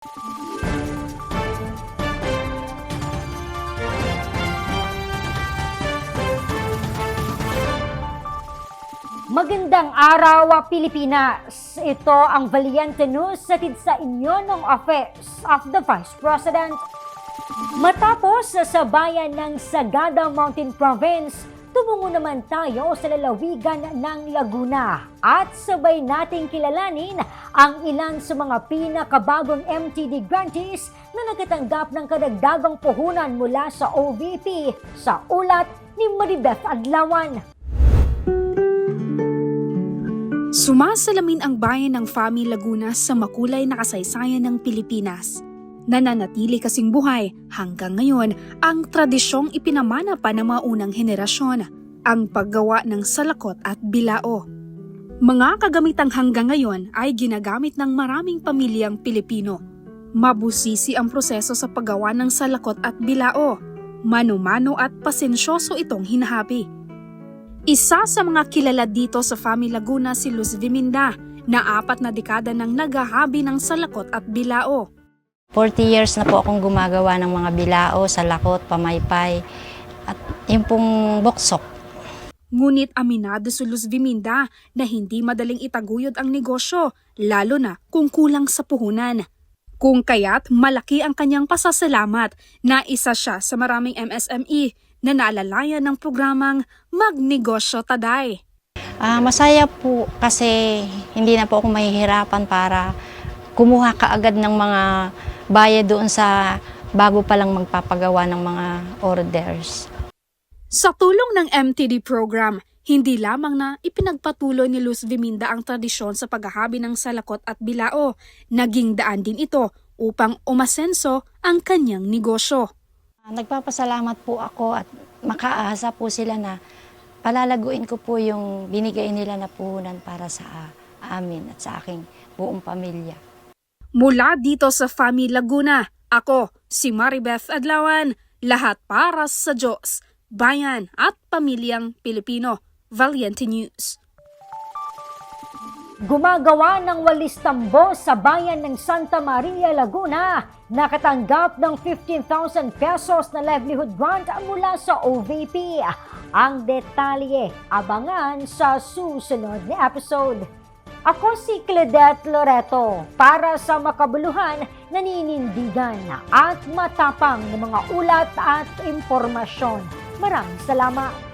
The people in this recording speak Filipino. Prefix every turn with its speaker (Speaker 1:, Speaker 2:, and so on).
Speaker 1: Magandang araw, Pilipinas! Ito ang Valiente News hatid sa inyo ng Office of the Vice President. Matapos sa bayan ng Sagada Mountain Province, tumungo naman tayo sa lalawigan ng Laguna at sabay nating kilalanin ang ilan sa mga pinakabagong MTD grantees na nagkatanggap ng karagdagang puhunan mula sa OVP sa ulat ni Maribeth Adlawan.
Speaker 2: Sumasalamin ang bayan ng Fami Laguna sa makulay na kasaysayan ng Pilipinas. Nananatili kasing buhay hanggang ngayon ang tradisyong ipinamana pa ng mga unang henerasyon, ang paggawa ng salakot at bilao. Mga kagamitang hanggang ngayon ay ginagamit ng maraming pamilyang Pilipino. Mabusisi ang proseso sa paggawa ng salakot at bilao. Mano-mano at pasensyoso itong hinahabi. Isa sa mga kilala dito sa Fami Laguna si Luz Viminda na 4 na dekada nang naghahabi ng salakot at bilao.
Speaker 3: 40 years na po akong gumagawa ng mga bilao, salakot, pamaypay at yung pong boksok.
Speaker 2: Ngunit aminado si Luz Viminda na hindi madaling itaguyod ang negosyo, lalo na kung kulang sa puhunan. Kung kaya't malaki ang kanyang pasasalamat na isa siya sa maraming MSME na naalalayan ng programang Magnegosyo Taday.
Speaker 3: Masaya po kasi hindi na po ako mahihirapan para kumuha kaagad ng mga bayad doon sa bago pa lang magpapagawa ng mga orders.
Speaker 2: Sa tulong ng MTD program, hindi lamang na ipinagpatuloy ni Luz Viminda ang tradisyon sa paghahabi ng salakot at bilao, naging daan din ito upang umasenso ang kanyang negosyo.
Speaker 3: Nagpapasalamat po ako at makaasa po sila na palalaguin ko po yung binigay nila na puhunan para sa amin at sa aking buong pamilya.
Speaker 2: Mula dito sa Fami Laguna, ako si Maribeth Adlawan, lahat para sa Diyos, bayan at pamilyang Pilipino. Valiente News.
Speaker 1: Gumagawa ng walis tambo sa bayan ng Santa Maria, Laguna, nakatanggap ng 15,000 pesos na livelihood grant mula sa OVP. Ang detalye, abangan sa susunod na episode. Ako si Claudette Loreto para sa makabuluhan, naninindigan at matapang ng mga ulat at impormasyon. Maraming salamat.